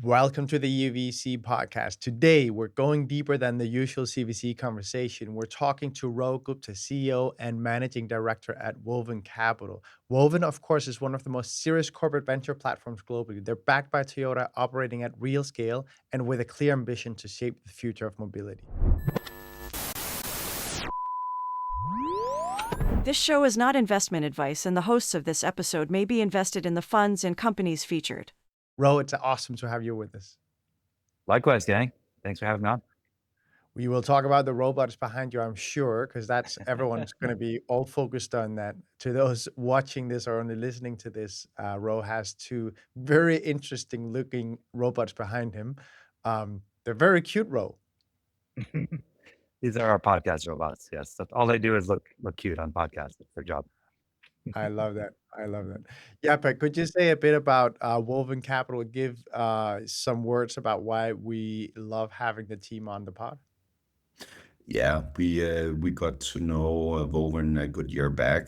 Welcome to the EUVC podcast. Today, we're going deeper than the usual CVC conversation. We're talking to Ro Gupta, CEO and Managing Director at Woven Capital. Woven, of course, is one of the most serious corporate venture platforms globally. They're backed by Toyota, operating at real scale, and with a clear ambition to shape the future of mobility. This show is not investment advice, and the hosts of this episode may be invested in the funds and companies featured. Ro, it's awesome to have you with us. Likewise, gang. Thanks for having me on. We will talk about the robots behind you, I'm sure, because that's everyone's going to be all focused on that. To those watching this or only listening to this, Ro has two very interesting looking robots behind him. They're very cute, Ro. These are our podcast robots. Yes, that's all they do is look cute on podcasts. That's their job. I love that. I love that. Jeppe, could you say a bit about Woven Capital? Give some words about why we love having the team on the pod. Yeah, we got to know Woven a good year back.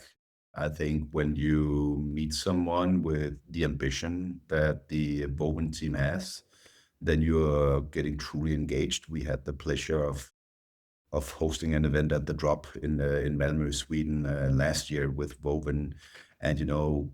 I think when you meet someone with the ambition that the Woven team has, then you're getting truly engaged. We had the pleasure of hosting an event at the Drop in Malmö, Sweden last year with Woven. And,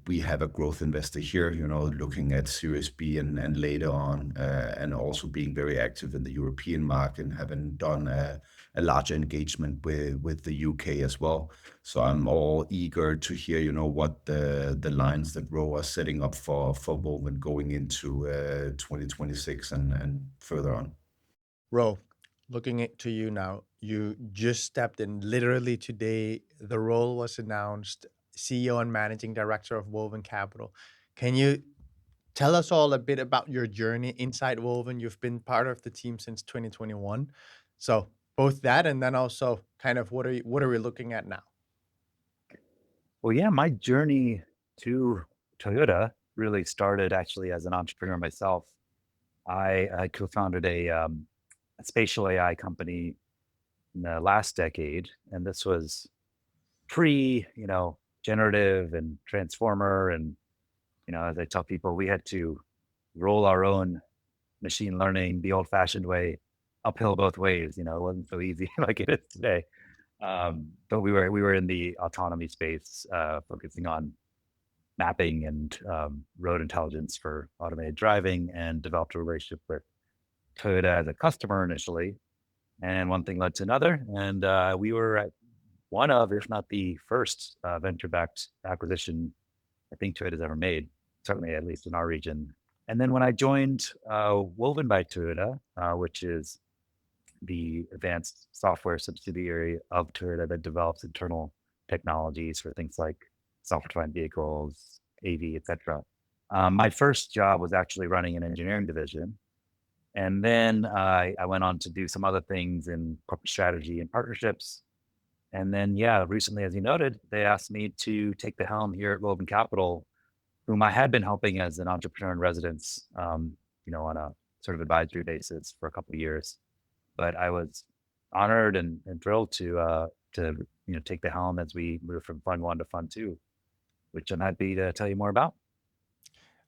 we have a growth investor here, looking at Series B and later on, and also being very active in the European market and having done a larger engagement with the UK as well. So I'm all eager to hear, what the lines that Ro are setting up for Woven going into 2026 and further on. Ro, looking to you now, you just stepped in literally today. The role was announced, CEO and Managing Director of Woven Capital. Can you tell us all a bit about your journey inside Woven? You've been part of the team since 2021. So both that and then also kind of what are we looking at now? Well, yeah, my journey to Toyota really started actually as an entrepreneur myself. I co-founded a spatial AI company in the last decade, and this was pre, generative and transformer. And, as I tell people, we had to roll our own machine learning the old fashioned way, uphill both ways. It wasn't so easy like it is today. But we were in the autonomy space, focusing on mapping and road intelligence for automated driving, and developed a relationship with Toyota as a customer initially. And one thing led to another. And we were at one of, if not the first venture-backed acquisition I think Toyota's ever made, certainly at least in our region. And then when I joined Woven by Toyota, which is the advanced software subsidiary of Toyota that develops internal technologies for things like self-driving vehicles, AV, et cetera. My first job was actually running an engineering division. And then I went on to do some other things in corporate strategy and partnerships. And then, yeah, recently, as you noted, they asked me to take the helm here at Woven Capital, whom I had been helping as an entrepreneur in residence, on a sort of advisory basis for a couple of years. But I was honored and thrilled to take the helm as we move from Fund 1 to Fund 2, which I'm happy to tell you more about.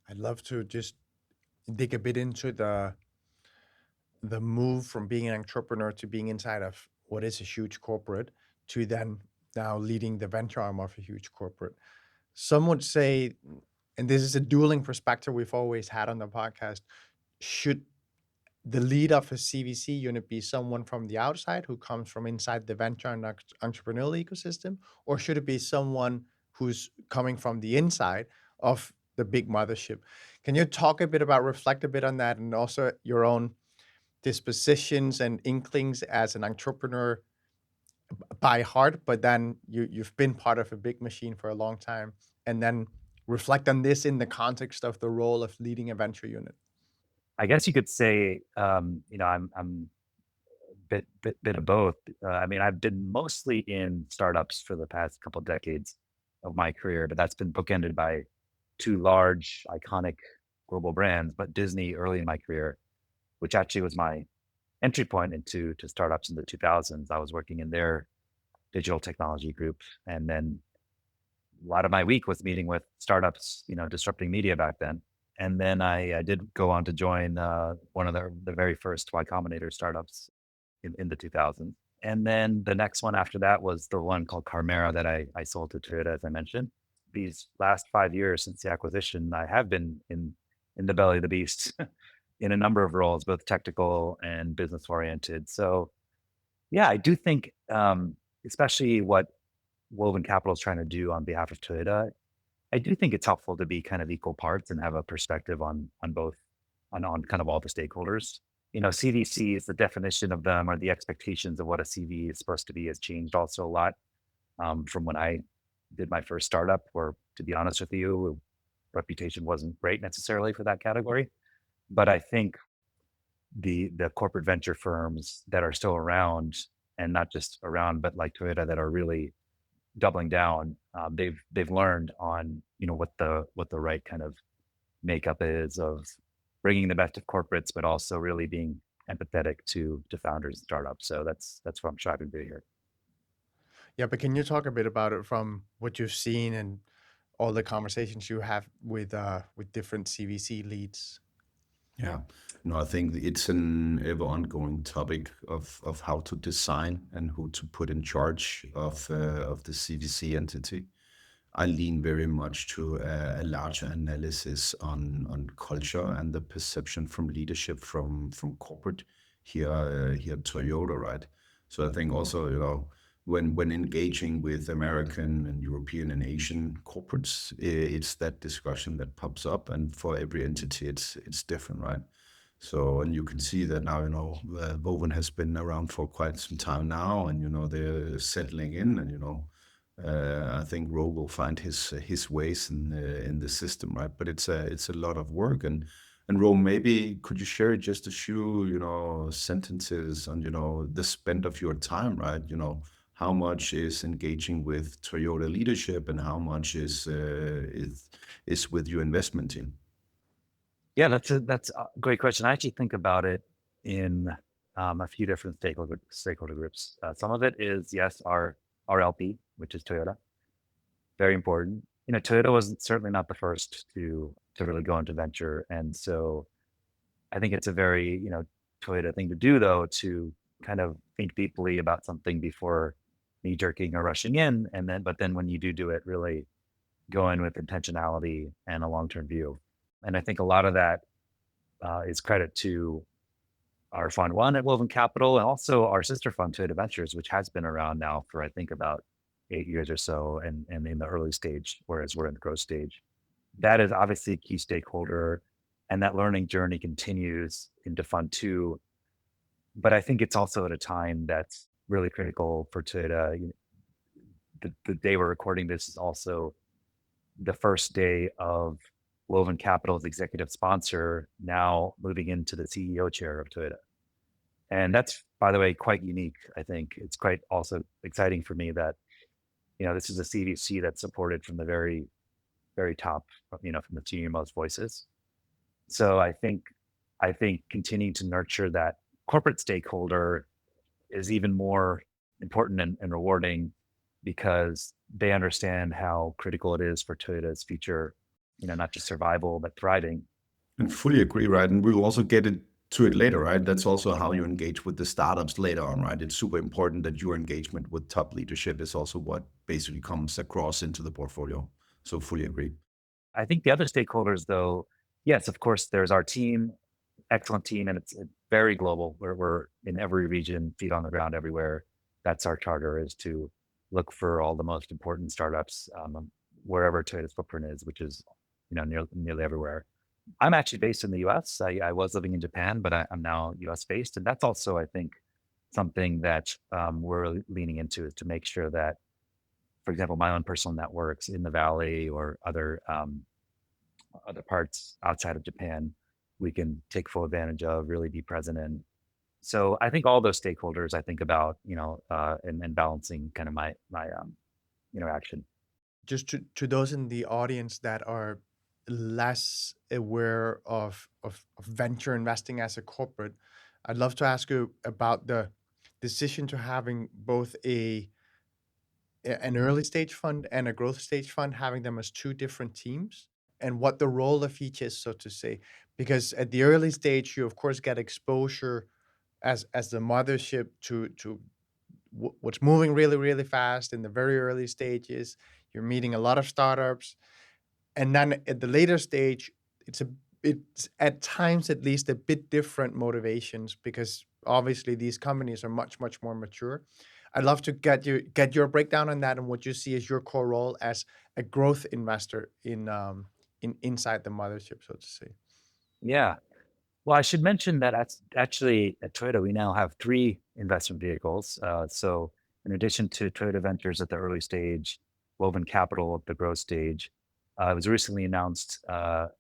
I'd love to just dig a bit into the move from being an entrepreneur to being inside of what is a huge corporate to then now leading the venture arm of a huge corporate. Some would say, and this is a dueling perspective we've always had on the podcast, should the lead of a CVC unit be someone from the outside who comes from inside the venture and entrepreneurial ecosystem, or should it be someone who's coming from the inside of the big mothership? Can you talk a bit about, reflect a bit on that, and also your own dispositions and inklings as an entrepreneur by heart, but then you've been part of a big machine for a long time, and then reflect on this in the context of the role of leading a venture unit? I guess you could say, I'm bit of both. I've been mostly in startups for the past couple of decades of my career, but that's been bookended by two large, iconic global brands. But Disney early in my career, which actually was my entry point into startups in the 2000s. I was working in their digital technology group, and then a lot of my week was meeting with startups, disrupting media back then. And then I did go on to join one of the very first Y Combinator startups in the 2000s. And then the next one after that was the one called Carmera that I sold to Toyota, as I mentioned. These last 5 years since the acquisition, I have been in the belly of the beast in a number of roles, both technical and business oriented. So yeah, I do think, especially what Woven Capital is trying to do on behalf of Toyota, I do think it's helpful to be kind of equal parts and have a perspective on both on kind of all the stakeholders. CVCs, the definition of them or the expectations of what a CV is supposed to be has changed also a lot from when I did my first startup, where to be honest with you, reputation wasn't great necessarily for that category. But I think the corporate venture firms that are still around, and not just around, but like Toyota, that are really doubling down, they've learned on what the right kind of makeup is of bringing the best of corporates, but also really being empathetic to founders and startups. So that's what I'm striving to do here. Yeah, but can you talk a bit about it from what you've seen and all the conversations you have with different CVC leads? Yeah. No, I think it's an ever ongoing topic of how to design and who to put in charge of the CVC entity. I lean very much to a larger analysis on culture and the perception from leadership from corporate here at Toyota, right? So I think also, when engaging with American and European and Asian corporates, it's that discussion that pops up, and for every entity, it's different, right? So, and you can see that now, Woven has been around for quite some time now, and they're settling in, and I think Ro will find his ways in the system, right? But it's a lot of work, and Ro, maybe could you share just a few sentences on the spend of your time, right? How much is engaging with Toyota leadership, and how much is with your investment team? Yeah, that's a great question. I actually think about it in a few different stakeholder groups. Some of it is, yes, our LP, which is Toyota, very important. Toyota was certainly not the first to really go into venture, and so I think it's a very Toyota thing to do, though, to kind of think deeply about something before knee jerking or rushing in, but then when you do it, really go in with intentionality and a long term view. And I think a lot of that is credit to our fund one at Woven Capital, and also our sister fund, Toyota Ventures, which has been around now for I think about 8 years or so, and in the early stage, whereas we're in the growth stage. That is obviously a key stakeholder, and that learning journey continues into fund two. But I think it's also at a time that's really critical for Toyota. The day we're recording this is also the first day of Woven Capital's executive sponsor now moving into the CEO chair of Toyota. And that's, by the way, quite unique. I think it's quite also exciting for me that, this is a CVC that's supported from the very, very top, from the senior most voices. So I think continuing to nurture that corporate stakeholder is even more important and rewarding, because they understand how critical it is for Toyota's future, not just survival, but thriving. And fully agree, right? And we'll also get to it later, right? That's also how you engage with the startups later on, right? It's super important that your engagement with top leadership is also what basically comes across into the portfolio. So fully agree. I think the other stakeholders, though, yes, of course, there's our team, excellent team, and it's very global. We're in every region, feet on the ground everywhere. That's our charter, is to look for all the most important startups wherever Toyota's footprint is, which is nearly everywhere. I'm actually based in the US. I was living in Japan, but I'm now US based. And that's also, I think, something that we're leaning into, is to make sure that, for example, my own personal networks in the Valley or other parts outside of Japan, we can take full advantage of, really be present in. So I think all those stakeholders I think about, and balancing kind of my action. Just to those in the audience that are less aware of venture investing as a corporate, I'd love to ask you about the decision to having both an early stage fund and a growth stage fund, having them as two different teams. what the role of each is, so to say. Because at the early stage, you of course get exposure as the mothership to what's moving really, really fast in the very early stages. You're meeting a lot of startups. And then at the later stage, it's at times at least a bit different motivations, because obviously these companies are much, much more mature. I'd love to get your breakdown on that and what you see as your core role as a growth investor in inside the mothership, so to say. Yeah. Well, I should mention that actually at Toyota, we now have 3 investment vehicles. So in addition to Toyota Ventures at the early stage, Woven Capital at the growth stage, it was recently announced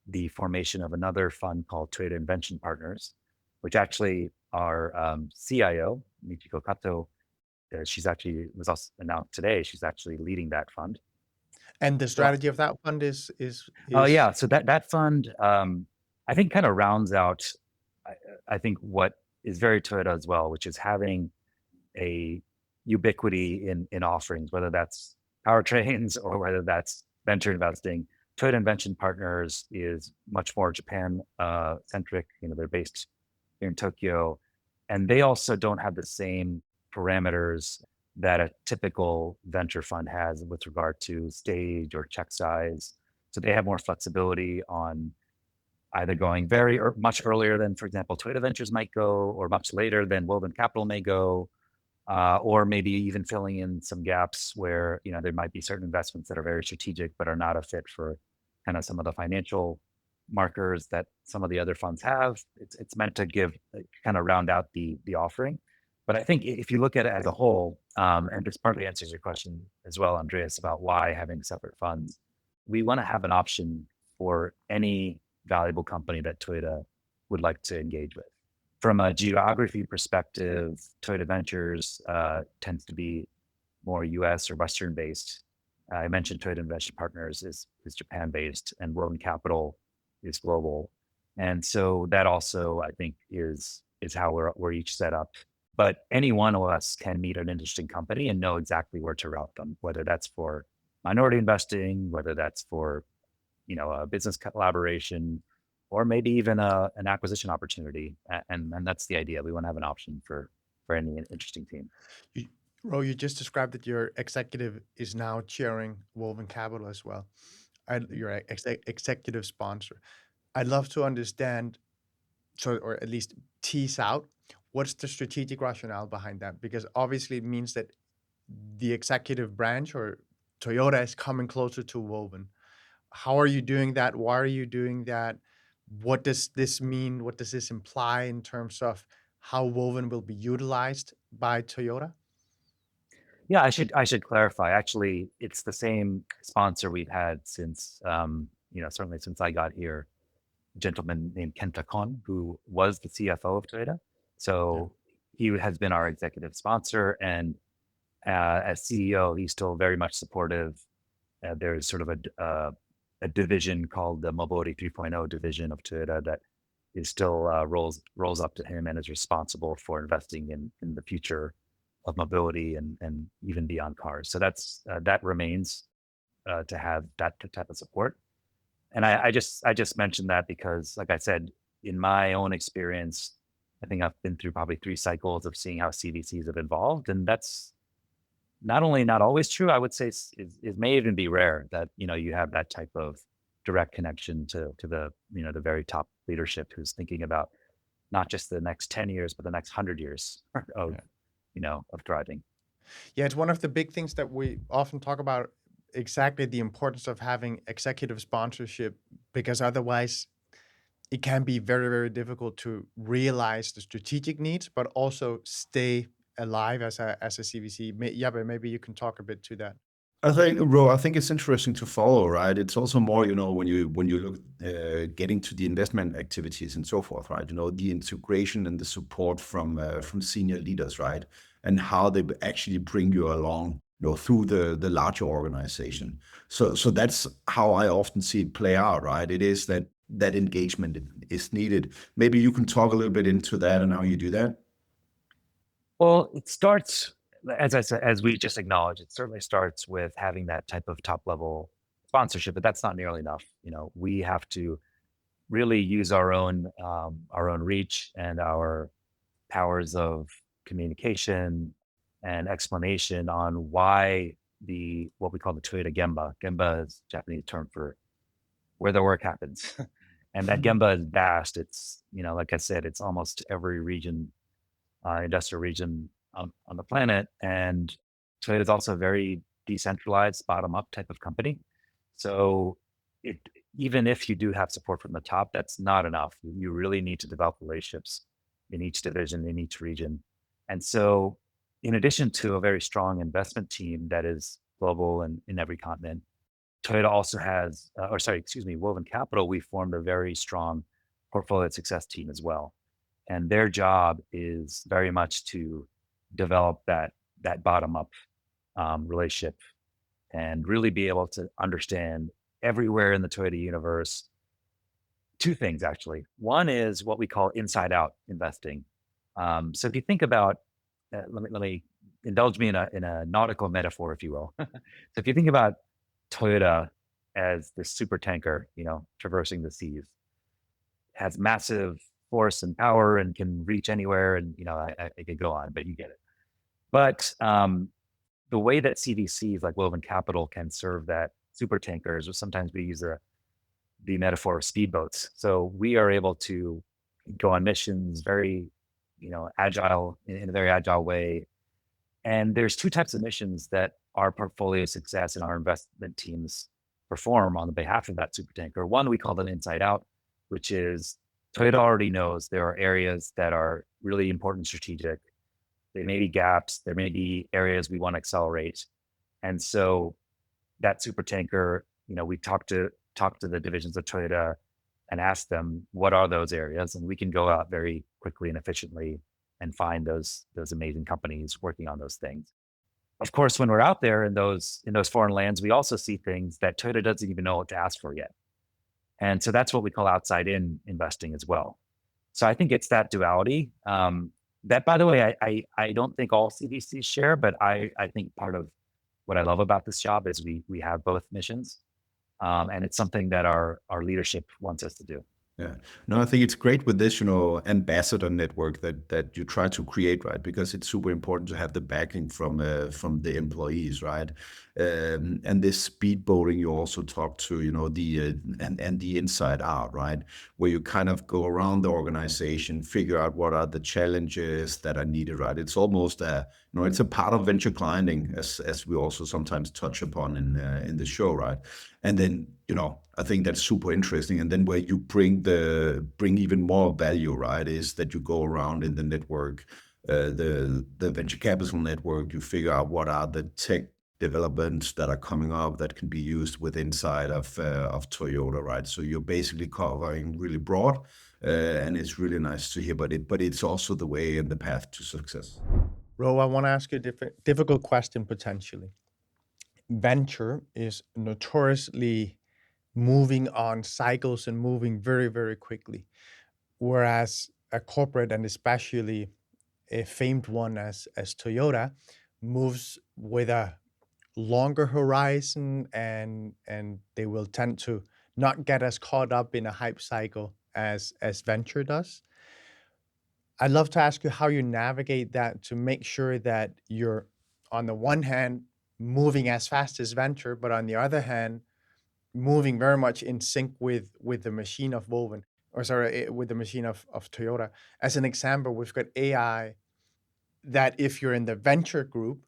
the formation of another fund called Toyota Invention Partners, which actually our CIO, Michiko Kato, she's actually was also announced today. She's actually leading that fund. And the So strategy of that fund is Oh yeah, so that fund, I think kind of rounds out, I, I think what is very Toyota as well, which is having a ubiquity in offerings, whether that's powertrains or whether that's venture investing. Toyota Invention Partners is much more Japan centric. They're based here in Tokyo, and they also don't have the same parameters that a typical venture fund has with regard to stage or check size. So they have more flexibility on either going much earlier than, for example, Toyota Ventures might go, or much later than Woven Capital may go, or maybe even filling in some gaps where there might be certain investments that are very strategic but are not a fit for kind of some of the financial markers that some of the other funds have. It's meant to give kind of round out the offering. But I think if you look at it as a whole, and this partly answers your question as well, Andreas, about why having separate funds, we want to have an option for any valuable company that Toyota would like to engage with. From a geography perspective, Toyota Ventures tends to be more US or Western based. I mentioned Toyota Invention Partners is Japan based, and Woven Capital is global. And so that also, I think, is how we're each set up. But any one of us can meet an interesting company and know exactly where to route them, whether that's for minority investing, whether that's for a business collaboration, or maybe even an acquisition opportunity. And that's the idea. We want to have an option for any interesting team. Ro, you just described that your executive is now chairing Woven Capital as well. Your executive sponsor. I'd love to understand, or at least tease out, what's the strategic rationale behind that? Because obviously it means that the executive branch or Toyota is coming closer to Woven. How are you doing that? Why are you doing that? What does this mean? What does this imply in terms of how Woven will be utilized by Toyota? Yeah, I should clarify. Actually, it's the same sponsor we've had since certainly since I got here. A gentleman named Kenta Kon, who was the CFO of Toyota. So he has been our executive sponsor, and as CEO, he's still very much supportive. There's sort of a division called the Mobility 3.0 division of Toyota that is still rolls up to him and is responsible for investing in the future of mobility and even beyond cars. So that remains to have that type of support. And I just mentioned that because, like I said, in my own experience, I think I've been through probably 3 cycles of seeing how CVCs have evolved, and that's not only not always true. I would say it may even be rare that you have that type of direct connection to the the very top leadership who's thinking about not just the next 10 years, but the next 100 years of of driving. Yeah, it's one of the big things that we often talk about, exactly the importance of having executive sponsorship, because otherwise it can be very, very difficult to realize the strategic needs, but also stay alive as a CVC. Jeppe, maybe you can talk a bit to that. I think it's interesting to follow, right? It's also more, when you look getting to the investment activities and so forth, right? The integration and the support from senior leaders, right? And how they actually bring you along, through the larger organization. So that's how I often see it play out, right? It is that engagement is needed. Maybe you can talk a little bit into that and how you do that. Well, it starts, as I said, as we just acknowledged, it certainly starts with having that type of top level sponsorship, but that's not nearly enough. We have to really use our own reach and our powers of communication and explanation on why what we call the Toyota Gemba. Gemba is Japanese term for where the work happens. And that Gemba is vast. It's, like I said, it's almost every region, industrial region on the planet. And Toyota is also a very decentralized, bottom up type of company. So even if you do have support from the top, that's not enough. You really need to develop relationships in each division, in each region. And so, in addition to a very strong investment team that is global and in every continent, Toyota also has, Woven Capital, we formed a very strong portfolio success team as well. And their job is very much to develop that bottom up relationship and really be able to understand everywhere in the Toyota universe. Two things, actually. One is what we call inside out investing. So if you think about, let me indulge me in a nautical metaphor, if you will. So if you think about Toyota as the supertanker, traversing the seas, has massive force and power and can reach anywhere. And, I could go on, but you get it. But the way that CVCs like Woven Capital can serve that supertankers, or sometimes we use the metaphor of speedboats. So we are able to go on missions very, agile in a very agile way. And there's two types of missions that our portfolio success and our investment teams perform on the behalf of that supertanker. One, we call them inside out, which is Toyota already knows there are areas that are really important, strategic. There may be gaps, there may be areas we want to accelerate. And so that supertanker, we talk to the divisions of Toyota and ask them, what are those areas? And we can go out very quickly and efficiently and find those amazing companies working on those things. Of course, when we're out there in those foreign lands, we also see things that Toyota doesn't even know what to ask for yet. And so that's what we call outside in investing as well. So I think it's that duality. That, by the way, I don't think all CVCs share, but I think part of what I love about this job is we have both missions. And it's something that our leadership wants us to do. Yeah. No, I think it's great with this, ambassador network that you try to create, right? Because it's super important to have the backing from the employees, right? And this speedboating, you also talk to, the inside out, right? Where you kind of go around the organization, figure out what are the challenges that are needed, right? It's almost it's a part of venture climbing, as we also sometimes touch upon in the show, right? And then, I think that's super interesting. And then where you bring even more value, right, is that you go around in the network, the venture capital network, you figure out what are the tech developments that are coming up that can be used with inside of Toyota, right? So you're basically covering really broad, and it's really nice to hear about it, but it's also the way and the path to success. Ro, I want to ask you a difficult question potentially. Venture is notoriously moving on cycles and moving very, very quickly. Whereas a corporate, and especially a famed one as Toyota, moves with a longer horizon, and they will tend to not get as caught up in a hype cycle as venture does. I'd love to ask you how you navigate that to make sure that you're, on the one hand, moving as fast as venture, but on the other hand, moving very much in sync with the machine of Woven, with the machine of Toyota. As an example, we've got AI that if you're in the venture group,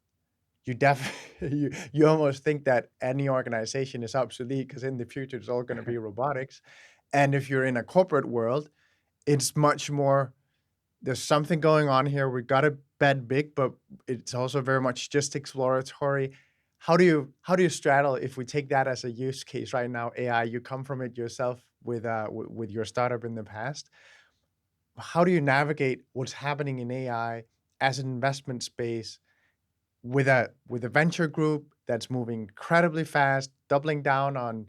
you almost think that any organization is obsolete because in the future it's all going to be robotics. And if you're in a corporate world, it's much more, there's something going on here. We got to bet big, but it's also very much just exploratory. How do you straddle, if we take that as a use case right now, AI, you come from it yourself with your startup in the past. How do you navigate what's happening in AI as an investment space with a venture group that's moving incredibly fast, doubling down on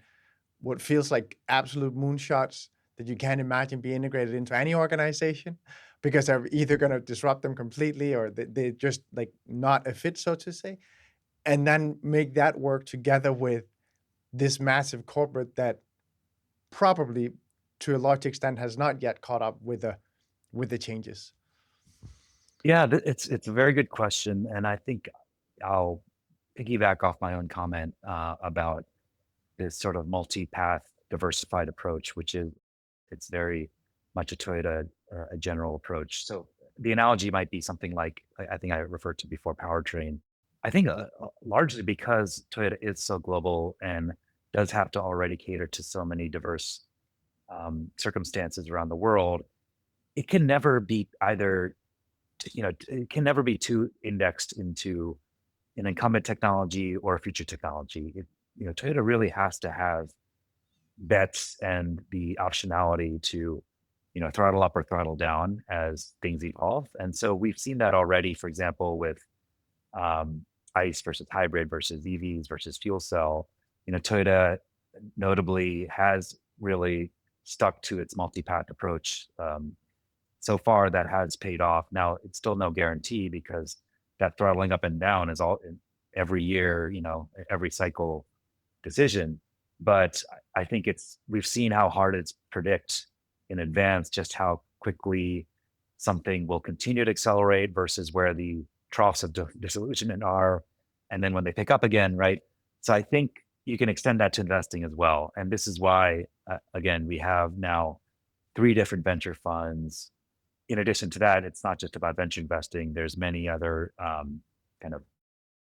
what feels like absolute moonshots that you can't imagine be integrated into any organization because they're either going to disrupt them completely or they're just like not a fit, so to say, and then make that work together with this massive corporate that probably to a large extent has not yet caught up with the changes? Yeah, it's a very good question, and I think I'll piggyback off my own comment about this sort of multi-path diversified approach, which is it's very much a Toyota a general approach. So the analogy might be something like I think I referred to before powertrain. I think largely because Toyota is so global and does have to already cater to so many diverse circumstances around the world, it can never be either it can never be too indexed into an incumbent technology or a future technology. Toyota really has to have bets and the optionality to, throttle up or throttle down as things evolve. And so we've seen that already, for example, with ICE versus hybrid versus EVs versus fuel cell. Toyota notably has really stuck to its multi-path approach. So far that has paid off. Now it's still no guarantee because that throttling up and down is all every year, every cycle decision. But I think we've seen how hard it's predict in advance just how quickly something will continue to accelerate versus where the troughs of disillusionment are, and then when they pick up again, right? So I think you can extend that to investing as well. And this is why, again, we have now 3 different venture funds. In addition to that, it's not just about venture investing. There's many other kind of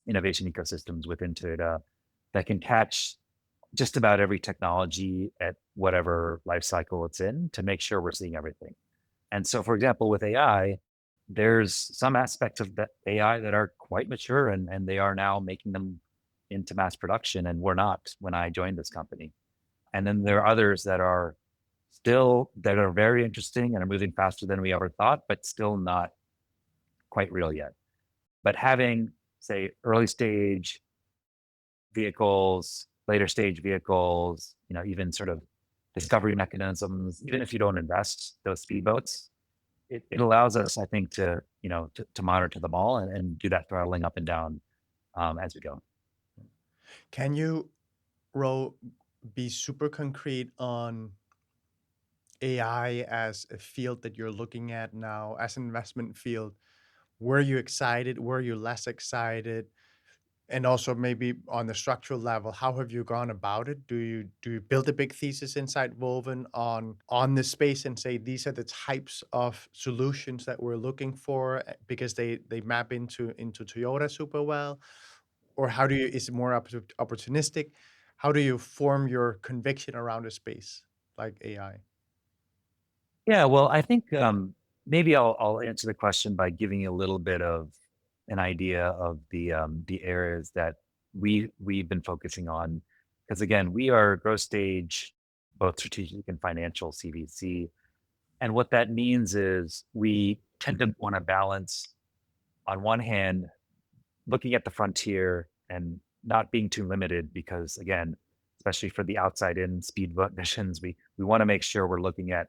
innovation ecosystems within Toyota that can catch just about every technology at whatever life cycle it's in to make sure we're seeing everything. And so, for example, with AI, there's some aspects of that AI that are quite mature and they are now making them into mass production and were not when I joined this company. And then there are others that are very interesting and are moving faster than we ever thought, but still not quite real yet. But having, say, early stage vehicles, later stage vehicles, even sort of discovery mechanisms, even if you don't invest those speedboats, it allows us, I think, to monitor them all and do that throttling up and down as we go. Can you, Ro, be super concrete on AI as a field that you're looking at now, as an investment field? Were you excited? Were you less excited? And also maybe on the structural level, how have you gone about it? Do you build a big thesis inside Woven on this space and say these are the types of solutions that we're looking for because they map into Toyota super well? Or is it more opportunistic? How do you form your conviction around a space like AI? Yeah, well, I think maybe I'll answer the question by giving you a little bit of an idea of the areas that we've been focusing on, because again, we are growth stage, both strategic and financial CVC, and what that means is we tend to want to balance, on one hand, looking at the frontier and not being too limited, because again, especially for the outside in speedboat missions, we want to make sure we're looking at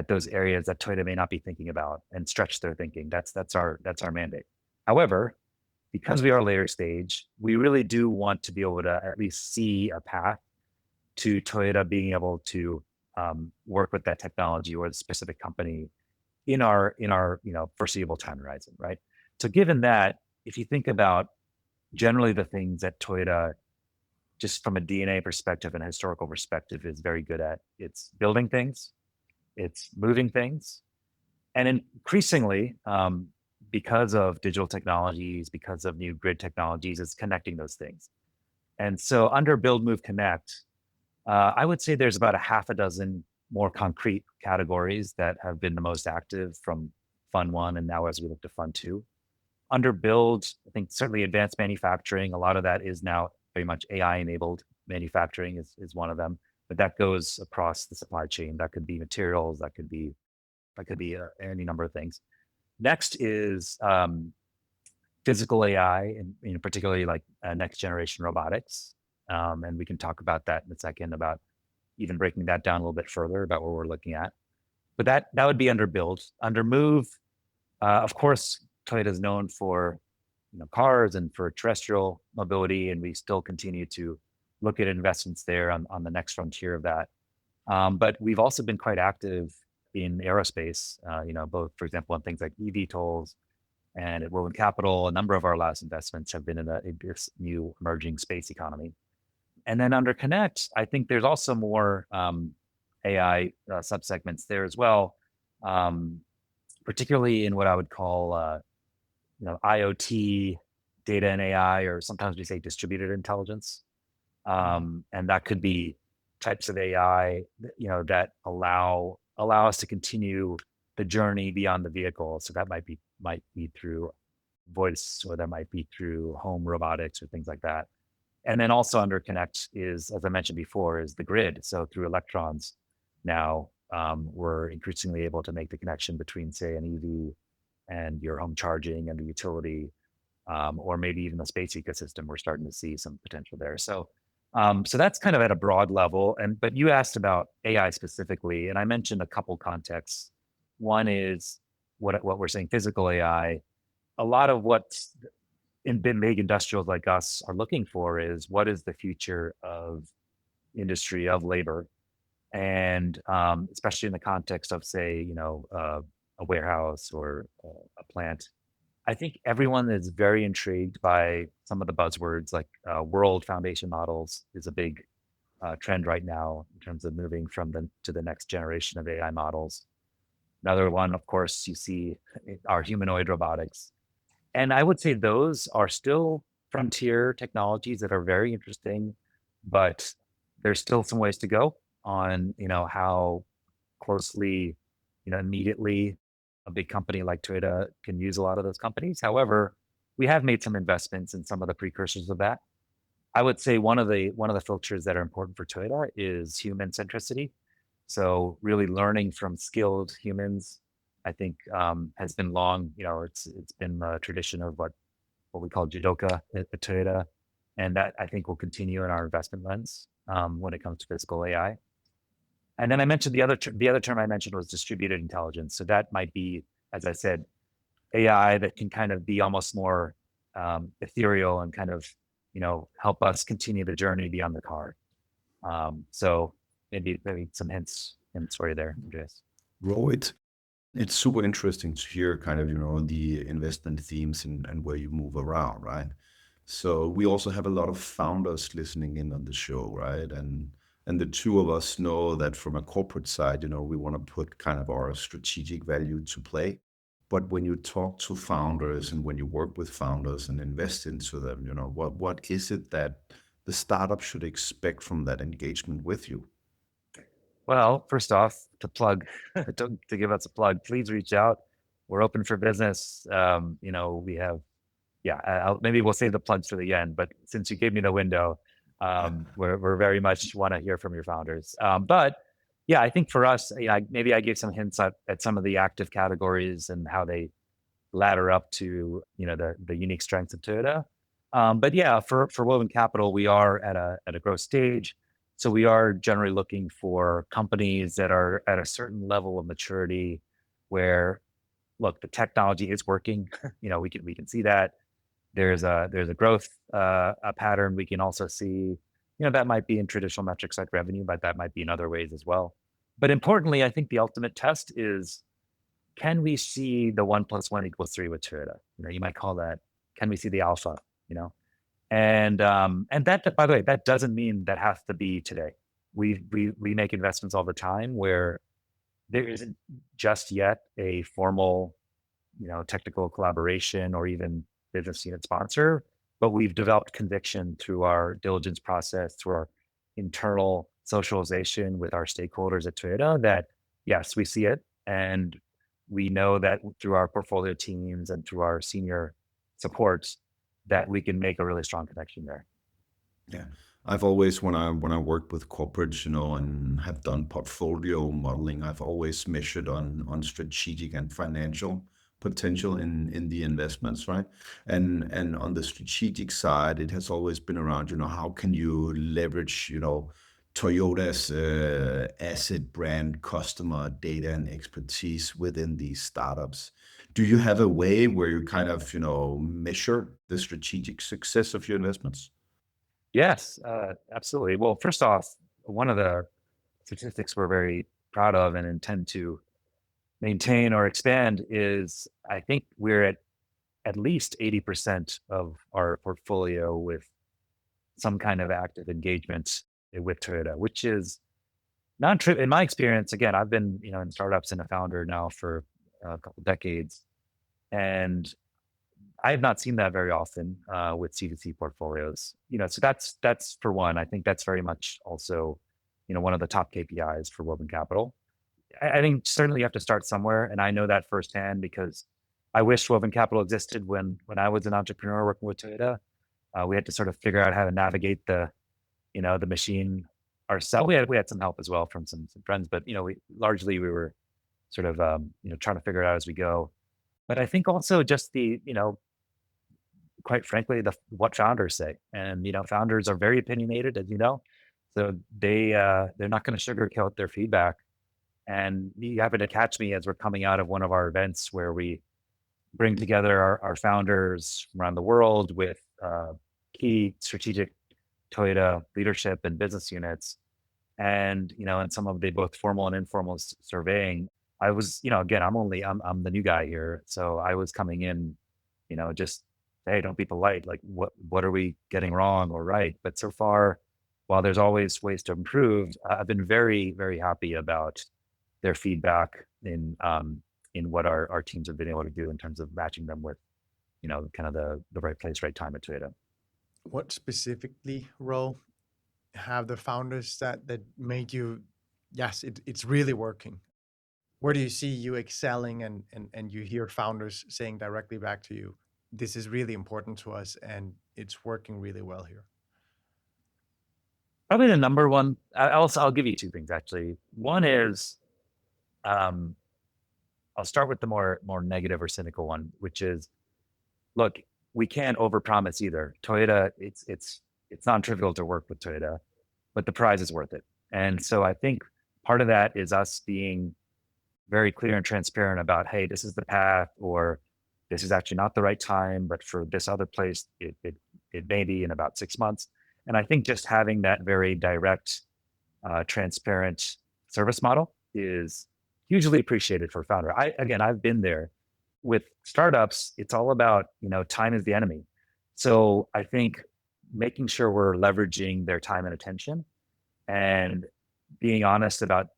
those areas that Toyota may not be thinking about and stretch their thinking. That's our mandate. However, because we are later stage, we really do want to be able to at least see a path to Toyota being able to work with that technology or the specific company in our foreseeable time horizon, right? So given that, if you think about generally the things that Toyota, just from a DNA perspective and a historical perspective, is very good at, it's building things, it's moving things, and increasingly, because of digital technologies, because of new grid technologies, it's connecting those things. And so under Build, Move, Connect, I would say there's about a half a dozen more concrete categories that have been the most active from Fund 1 and now as we look to Fund 2. Under Build, I think certainly advanced manufacturing, a lot of that is now very much AI-enabled manufacturing is one of them, but that goes across the supply chain. That could be materials, that could be any number of things. Next is physical AI, and particularly like next generation robotics. And we can talk about that in a second, about even breaking that down a little bit further about what we're looking at. But that would be under Build. Under Move, of course, Toyota is known for cars and for terrestrial mobility, and we still continue to look at investments there on the next frontier of that. But we've also been quite active in aerospace, both, for example, on things like eVTOLs and at Woven Capital. A number of our last investments have been in this new emerging space economy. And then under Connect, I think there's also more AI subsegments there as well, particularly in what I would call IoT, data and AI, or sometimes we say distributed intelligence. And that could be types of AI, that allow us to continue the journey beyond the vehicle. So that might be through voice, or that might be through home robotics or things like that. And then also under Connect is, as I mentioned before, is the grid. So through electrons, now we're increasingly able to make the connection between, say, an EV and your home charging and the utility, or maybe even the space ecosystem. We're starting to see some potential there. So that's kind of at a broad level. But you asked about AI specifically, and I mentioned a couple contexts. One is what we're saying, physical AI. A lot of what's in big industrials like us are looking for is, what is the future of industry, of labor, and especially in the context of, say, a warehouse or a plant. I think everyone is very intrigued by some of the buzzwords, like world foundation models is a big trend right now in terms of moving to the next generation of AI models. Another one, of course, you see are humanoid robotics. And I would say those are still frontier technologies that are very interesting, but there's still some ways to go on, how closely, immediately a big company like Toyota can use a lot of those companies. However, we have made some investments in some of the precursors of that. I would say one of the filters that are important for Toyota is human centricity. So really learning from skilled humans, I think, has been long. It's been a tradition of what we call Jidoka at Toyota, and that I think will continue in our investment lens when it comes to physical AI. And then I mentioned the other term I mentioned was distributed intelligence. So that might be, as I said, AI that can kind of be almost more ethereal and kind of help us continue the journey beyond the car. So maybe some hints for you there, Andreas. Ro, it's super interesting to hear kind of, the investment themes and where you move around, right? So we also have a lot of founders listening in on the show, right? And the two of us know that from a corporate side, we want to put kind of our strategic value to play. But when you talk to founders and when you work with founders and invest into them, what is it that the startup should expect from that engagement with you? Well, first off, to give us a plug, please reach out. We're open for business. We have, maybe we'll save the plugs for the end, but since you gave me the window, we're very much want to hear from your founders. But yeah, I think for us, maybe I gave some hints at some of the active categories and how they ladder up to, the unique strengths of Toyota. But yeah, for Woven Capital, we are at a growth stage. So we are generally looking for companies that are at a certain level of maturity where, look, the technology is working. We can see that there's a growth a pattern. We can also see, that might be in traditional metrics like revenue, but that might be in other ways as well. But importantly, I think the ultimate test is, can we see the 1 + 1 = 3 with Toyota? You might call that, can we see the alpha? And that, by the way, that doesn't mean that has to be today. We make investments all the time where there isn't just yet a formal, technical collaboration or even business unit sponsor, but we've developed conviction through our diligence process, through our internal socialization with our stakeholders at Toyota that yes, we see it. And we know that through our portfolio teams and through our senior supports that we can make a really strong connection there. Yeah. I've always, when I worked with corporates, and have done portfolio modeling, I've always measured on strategic and financial potential in the investments, right? And on the strategic side, it has always been around, how can you leverage, Toyota's asset, brand, customer data, and expertise within these startups. Do you have a way where you kind of, measure the strategic success of your investments? Yes, absolutely. Well, first off, one of the statistics we're very proud of and intend to maintain or expand is I think we're at least 80% of our portfolio with some kind of active engagement with Toyota, which is not true in my experience. Again, I've been, in startups and a founder now for a couple decades, and I have not seen that very often with CVC portfolios. So that's for one. I think that's very much also, one of the top KPIs for Woven Capital. I think certainly you have to start somewhere, and I know that firsthand because I wish Woven Capital existed when I was an entrepreneur working with Toyota. We had to sort of figure out how to navigate the machine ourselves. We had some help as well from some friends, but we were sort of trying to figure it out as we go. But I think also just quite frankly, what founders say. And founders are very opinionated, as you know. So they're not going to sugarcoat their feedback. And you happen to catch me as we're coming out of one of our events where we bring together our founders from around the world with key strategic Toyota leadership and business units. And, in some of the both formal and informal surveying, I was, again, I'm the new guy here. So I was coming in, just, hey, don't be polite. Like, what are we getting wrong or right? But so far, while there's always ways to improve, I've been very, very happy about their feedback in what our teams have been able to do in terms of matching them with, kind of the right place, right time at Toyota. What specifically, Ro, have the founders that made you, yes, it's really working? Where do you see you excelling and you hear founders saying directly back to you, this is really important to us and it's working really well here? Probably the number one. I'll give you two things actually. One is, um, I'll start with the more negative or cynical one, which is, look, we can't overpromise either. Toyota, it's non-trivial to work with Toyota, but the prize is worth it. And so I think part of that is us being very clear and transparent about, hey, this is the path, or this is actually not the right time, but for this other place, it may be in about 6 months. And I think just having that very direct, transparent service model is hugely appreciated for a founder. I've been there with startups. It's all about, time is the enemy. So I think making sure we're leveraging their time and attention and being honest about,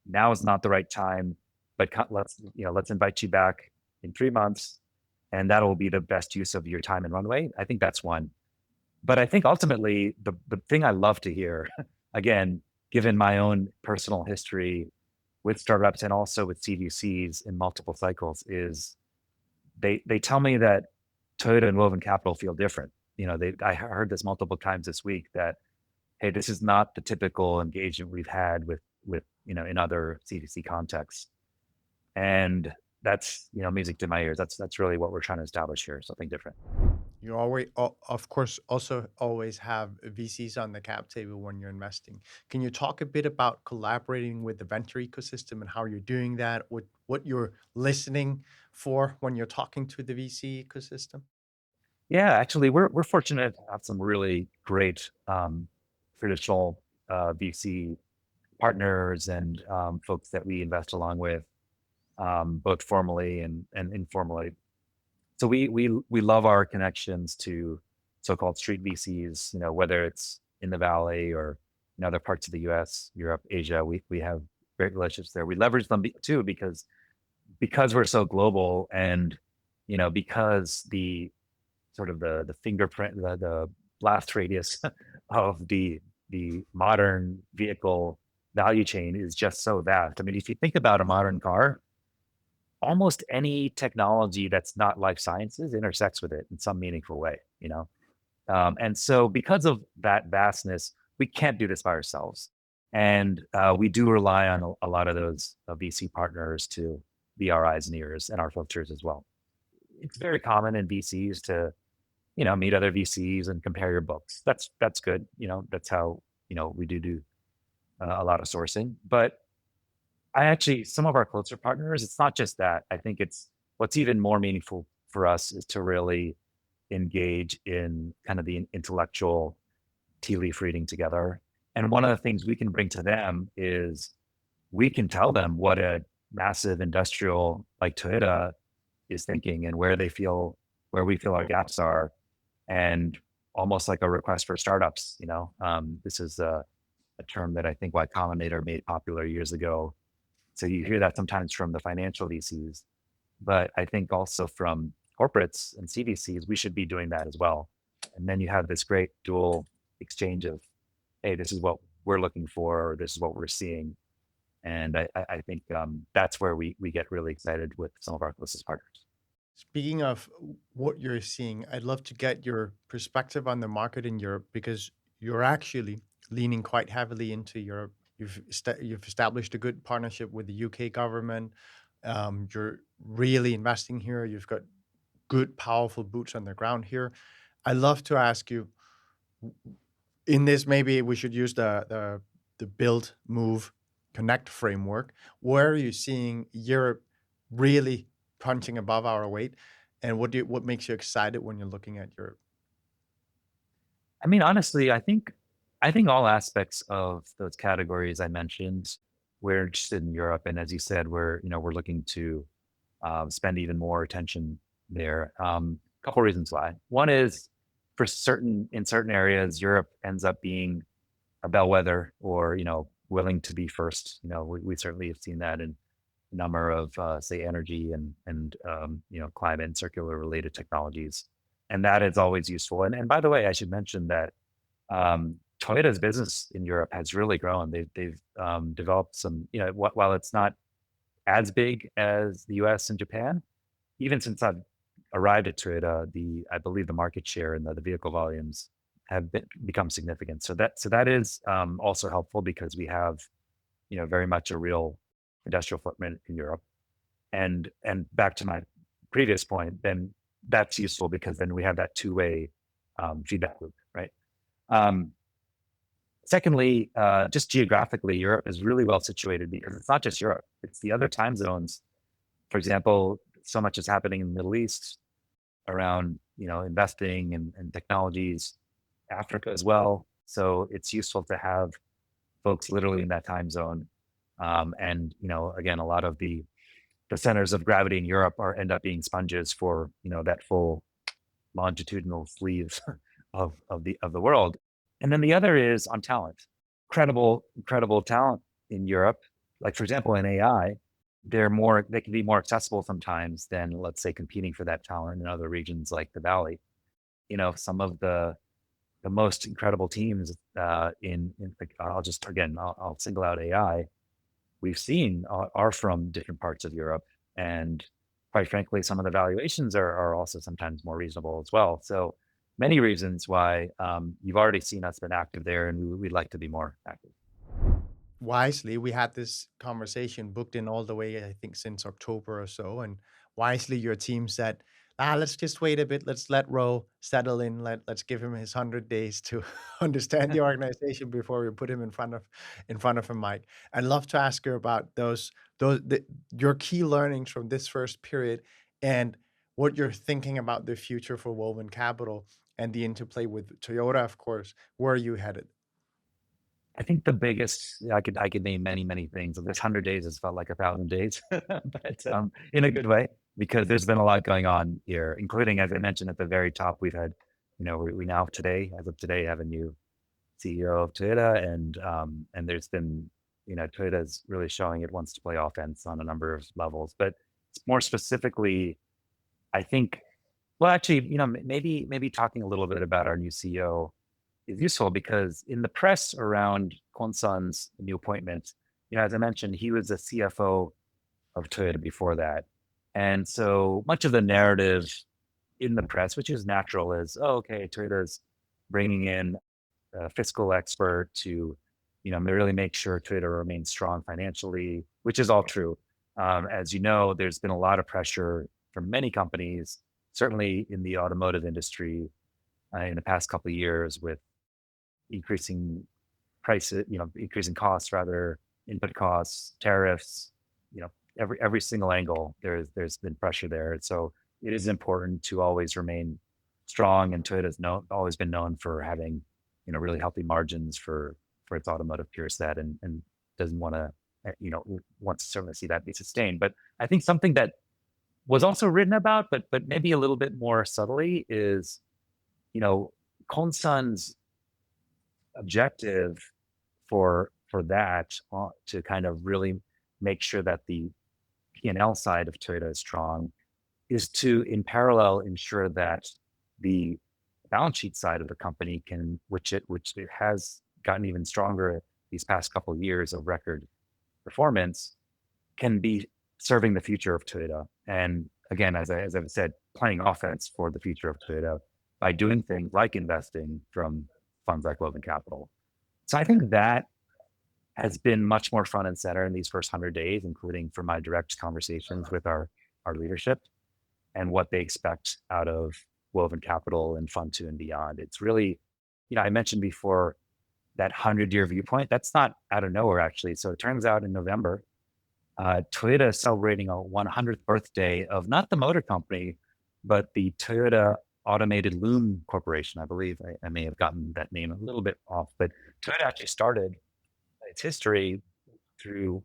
now is not the right time, but let's invite you back in 3 months, and that'll be the best use of your time and runway. I think that's one. But I think ultimately the thing I love to hear, again, given my own personal history with startups and also with CVCs in multiple cycles, is they tell me that Toyota and Woven Capital feel different. I heard this multiple times this week that, hey, this is not the typical engagement we've had with in other CVC contexts, and that's music to my ears. That's really what we're trying to establish here, something different. You always, of course, also always have VCs on the cap table when you're investing. Can you talk a bit about collaborating with the venture ecosystem and how you're doing that? What you're listening for when you're talking to the VC ecosystem? Yeah, actually, we're fortunate to have some really great traditional VC partners and folks that we invest along with, both formally and informally. So we love our connections to so-called street VCs. Whether it's in the Valley or in other parts of the U.S., Europe, Asia, we have great relationships there. We leverage them too because we're so global, and because the sort of the fingerprint, the blast radius of the modern vehicle value chain is just so vast. I mean, if you think about a modern car, almost any technology that's not life sciences intersects with it in some meaningful way. And so because of that vastness, we can't do this by ourselves. And we do rely on a lot of those VC partners to be our eyes and ears and our filters as well. It's very common in VCs to, meet other VCs and compare your books. That's good. That's how, we do a lot of sourcing. But some of our closer partners, it's not just that. I think what's even more meaningful for us is to really engage in kind of the intellectual tea leaf reading together. And one of the things we can bring to them is we can tell them what a massive industrial like Toyota is thinking and where we feel our gaps are, and almost like a request for startups. This is a term that I think Y Combinator made popular years ago. So you hear that sometimes from the financial VCs, but I think also from corporates and CVCs, we should be doing that as well. And then you have this great dual exchange of, hey, this is what we're looking for, or this is what we're seeing. And I think that's where we get really excited with some of our closest partners. Speaking of what you're seeing, I'd love to get your perspective on the market in Europe, because you're actually leaning quite heavily into Europe. You've established a good partnership with the UK government. You're really investing here. You've got good, powerful boots on the ground here. I'd love to ask you, in this, maybe we should use the build, move, connect framework. Where are you seeing Europe really punching above our weight, and what makes you excited when you're looking at Europe? I mean, honestly, I think all aspects of those categories I mentioned, we're interested in Europe, and as you said, we're looking to spend even more attention there. Couple reasons why. One is in certain areas, Europe ends up being a bellwether, or willing to be first. We certainly have seen that in a number of say energy and climate and circular related technologies, and that is always useful. And by the way, I should mention that Toyota's business in Europe has really grown. They've developed some, while it's not as big as the US and Japan, even since I've arrived at Toyota, I believe the market share and the vehicle volumes have become significant. So that is also helpful, because we have, very much a real industrial footprint in Europe. And back to my previous point, then that's useful, because then we have that two-way feedback loop, right? Secondly, just geographically, Europe is really well situated, because it's not just Europe, it's the other time zones. For example, so much is happening in the Middle East around, investing and technologies, Africa as well. So it's useful to have folks literally in that time zone. And, again, a lot of the centers of gravity in Europe end up being sponges for, that full longitudinal sleeve of the world. And then the other is on talent. Incredible talent in Europe. Like, for example, in AI, they can be more accessible sometimes than, let's say, competing for that talent in other regions like the Valley. Some of the most incredible teams I'll single out AI, we've seen are from different parts of Europe. And quite frankly, some of the valuations are also sometimes more reasonable as well. So many reasons why you've already seen us been active there, and we'd like to be more active. Wisely, we had this conversation booked in all the way, I think, since October or so. And wisely, your team said, let's just wait a bit. Let's let Ro settle in. Let's give him his 100 days to understand the organization before we put him in front of a mic. I'd love to ask you about your key learnings from this first period, and what you're thinking about the future for Woven Capital and the interplay with Toyota, of course. Where are you headed? I think the biggest, I could name many things. This 100 days has felt like 1,000 days, but in a good way, because there's been a lot going on here, including, as I mentioned at the very top, we've had, we now as of today, have a new CEO of Toyota, and there's been, Toyota's really showing it wants to play offense on a number of levels. But more specifically, I think, well, actually, maybe talking a little bit about our new CEO is useful, because in the press around Kwon-sun's new appointment, as I mentioned, he was a CFO of Toyota before that. And so much of the narrative in the press, which is natural, is, oh, okay, Toyota's bringing in a fiscal expert to, really make sure Toyota remains strong financially, which is all true. As you know, there's been a lot of pressure from many companies, certainly in the automotive industry, in the past couple of years, with increasing prices, increasing costs, rather, input costs, tariffs, every single angle, there's been pressure there. So it is important to always remain strong, and Toyota's always been known for having really healthy margins for its automotive peer set, and doesn't want to, wants to certainly see that be sustained. But I think something that was also written about, but maybe a little bit more subtly, is, Konson's objective for that, to kind of really make sure that the P&L side of Toyota is strong, is to, in parallel, ensure that the balance sheet side of the company which it has gotten even stronger these past couple of years of record performance, can be serving the future of Toyota. And again, as I've said, playing offense for the future of Toyota by doing things like investing from funds like Woven Capital. So I think that has been much more front and center in these first 100 days, including from my direct conversations with our leadership and what they expect out of Woven Capital and Fund 2 and beyond. It's really, I mentioned before that 100-year viewpoint. That's not out of nowhere, actually. So it turns out in November, Toyota is celebrating a 100th birthday of not the motor company, but the Toyota Automated Loom Corporation. I believe I may have gotten that name a little bit off, but Toyota actually started its history through,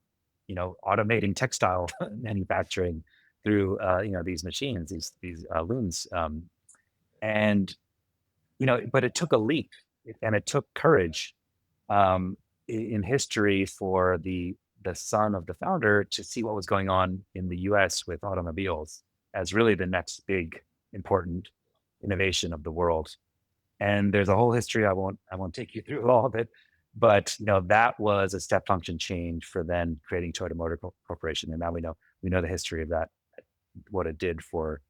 automating textile manufacturing through, these machines, these looms. And, but it took a leap, and it took courage in history for the son of the founder to see what was going on in the US with automobiles as really the next big important innovation of the world. And there's a whole history. I won't take you through all of it, but that was a step function change for then creating Toyota Motor Corporation. And now we know the history of that, what it did for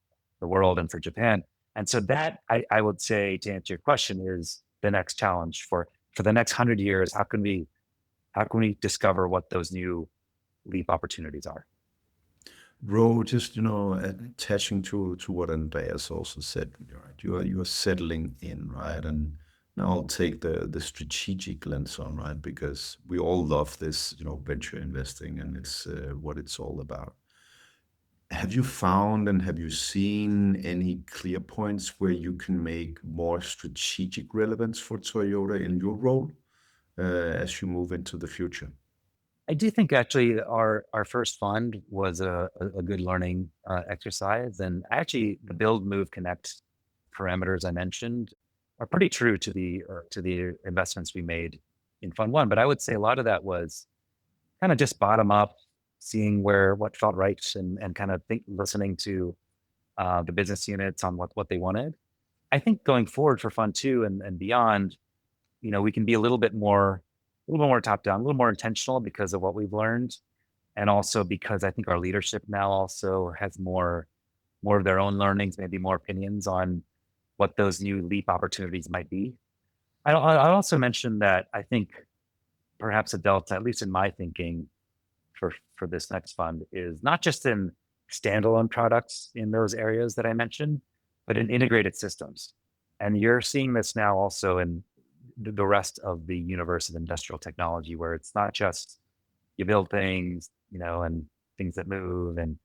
the world and for Japan. And so that, I would say, to answer your question, is the next challenge for the next 100 years. How can we discover what those new leap opportunities are? Ro, just attaching to what Andreas also said, right? You are settling in, right? And now I'll take the strategic lens on, right? Because we all love this, venture investing, and it's what it's all about. Have you found and have you seen any clear points where you can make more strategic relevance for Toyota in your role as you move into the future? I do think actually our first fund was a good learning exercise, and actually the build, move, connect parameters I mentioned are pretty true to the investments we made in Fund 1. But I would say a lot of that was kind of just bottom up, seeing what felt right, and kind of listening to the business units on what they wanted. I think going forward for Fund 2 and beyond, we can be a little bit more top down, a little more intentional because of what we've learned. And also because I think our leadership now also has more of their own learnings, maybe more opinions on what those new leap opportunities might be. I also mentioned that I think perhaps a delta, at least in my thinking, for this next fund, is not just in standalone products in those areas that I mentioned, but in integrated systems. And you're seeing this now also in the rest of the universe of industrial technology, where it's not just you build things, and things that move, and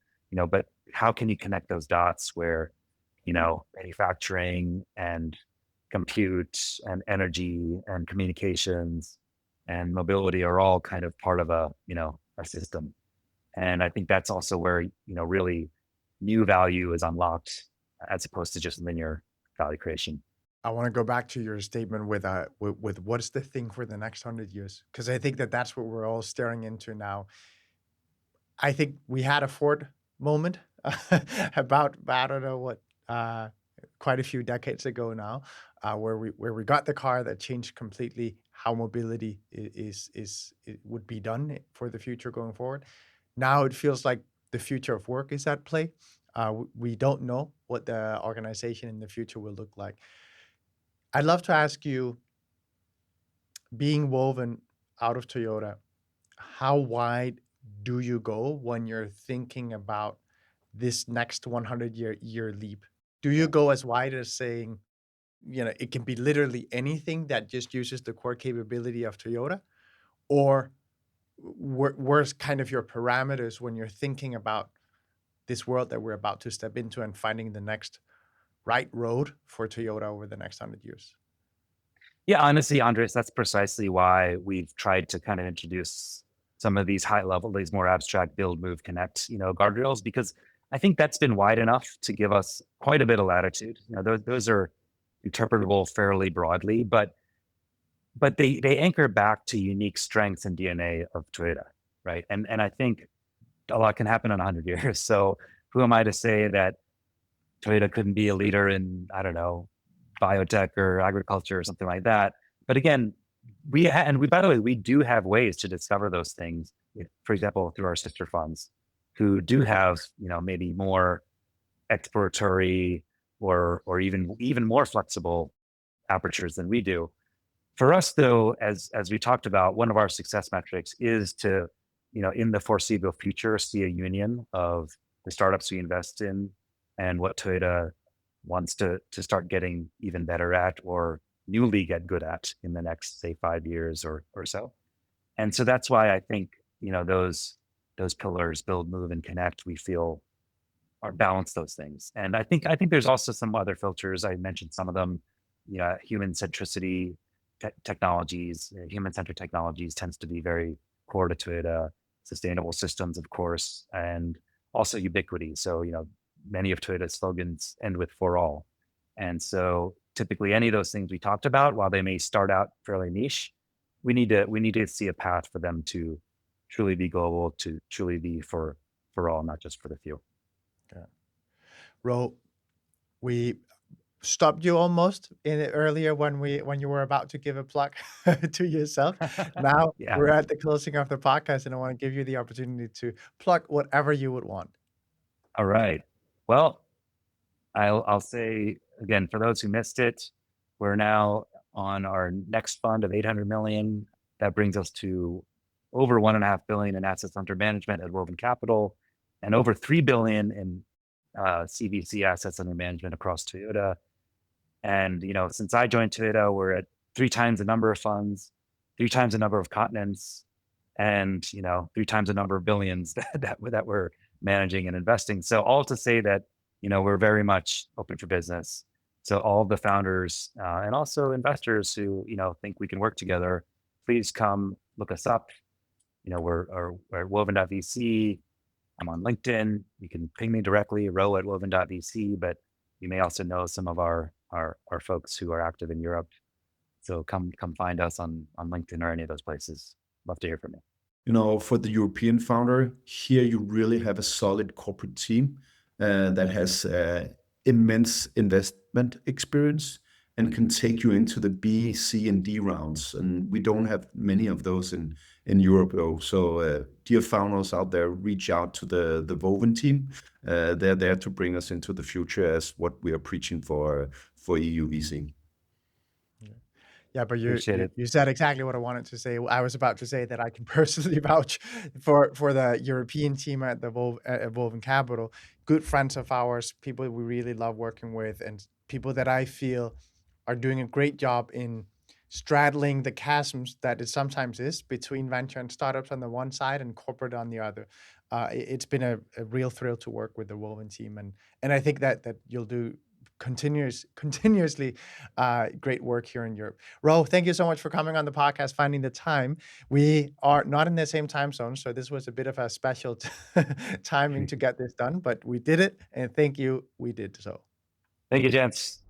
but how can you connect those dots where manufacturing and compute and energy and communications and mobility are all kind of part of a system. And I think that's also where really new value is unlocked, as opposed to just linear value creation. I want to go back to your statement with what's the thing for the next 100 years, because I think that's what we're all staring into now. I think we had a Ford moment about, I don't know what, quite a few decades ago now, where we got the car that changed completely how mobility it would be done for the future going forward. Now it feels like the future of work is at play. We don't know what the organization in the future will look like. I'd love to ask you, being woven out of Toyota, how wide do you go when you're thinking about this next 100-year leap? Do you go as wide as saying, it can be literally anything that just uses the core capability of Toyota? Or where's kind of your parameters when you're thinking about this world that we're about to step into and finding the next right road for Toyota over the next 100 years? Yeah, honestly, Andres, that's precisely why we've tried to kind of introduce some of these high level, these more abstract build, move, connect, guardrails, because I think that's been wide enough to give us quite a bit of latitude. Those are interpretable fairly broadly, but they anchor back to unique strengths and DNA of Toyota, right? And I think a lot can happen in 100 years. So who am I to say that Toyota couldn't be a leader in, I don't know, biotech or agriculture or something like that? But again, by the way, we do have ways to discover those things. For example, through our sister funds, who do have, maybe more exploratory or even more flexible apertures than we do. For us, though, as we talked about, one of our success metrics is to, in the foreseeable future, see a union of the startups we invest in and what Toyota wants to start getting even better at or newly get good at in the next, say, 5 years or so. And so that's why I think, those pillars, build, move, and connect, we feel are balance those things. And I think there's also some other filters. I mentioned some of them. Human centricity technologies, human-centered technologies tends to be very core to Toyota. Sustainable systems, of course, and also ubiquity. So, many of Toyota's slogans end with "for all," and so typically any of those things we talked about, while they may start out fairly niche, we need to see a path for them to truly be global, to truly be for all, not just for the few. Yeah. Ro, we stopped you almost earlier when you were about to give a plug to yourself. Now Yeah. we're at the closing of the podcast, and I want to give you the opportunity to plug whatever you would want. All right. Well, I'll say again, for those who missed it, we're now on our next fund of 800 million. That brings us to over 1.5 billion in assets under management at Woven Capital, and over 3 billion in CVC assets under management across Toyota. And since I joined Toyota, we're at 3 times the number of funds, 3 times the number of continents, and 3 times the number of billions that we're managing and investing. So all to say that we're very much open for business. So all of the founders and also investors who think we can work together, please come look us up. We're at woven.vc. I'm on LinkedIn. You can ping me directly, ro@woven.vc, but you may also know some of our folks who are active in Europe. So come find us on LinkedIn or any of those places. Love to hear from you. For the European founder, here you really have a solid corporate team that has immense investment experience and can take you into the B, C, and D rounds. And we don't have many of those in Europe, though. So dear founders out there, reach out to the Woven team. They're there to bring us into the future as what we are preaching for EUVC. Yeah, but Appreciate it. you said exactly what I wanted to say. I was about to say that I can personally vouch for the European team at the Woven Capital. Good friends of ours, people we really love working with, and people that I feel are doing a great job in straddling the chasms that it sometimes is between venture and startups on the one side and corporate on the other. It's been a real thrill to work with the Woven team, and I think that you'll do continuously great work here in Europe. Ro, thank you so much for coming on the podcast, finding the time. We are not in the same time zone, so this was a bit of a special timing to get this done, but we did it, and thank you, we did so. Thank you, gents.